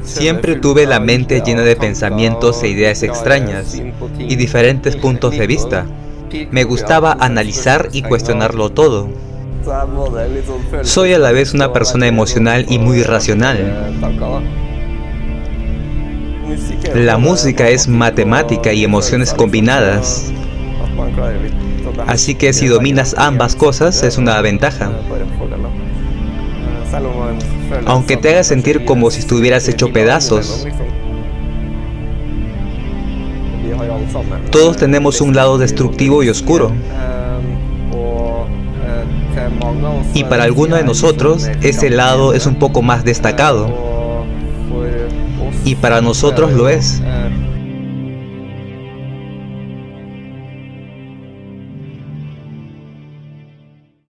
Siempre tuve la mente llena de pensamientos e ideas extrañas y diferentes puntos de vista. Me gustaba analizar y cuestionarlo todo. Soy a la vez una persona emocional y muy racional. La música es matemática y emociones combinadas. Así que si dominas ambas cosas es una ventaja. Aunque te haga sentir como si estuvieras hecho pedazos. Todos tenemos un lado destructivo y oscuro. Y para alguno de nosotros, ese lado es un poco más destacado. Y para nosotros lo es.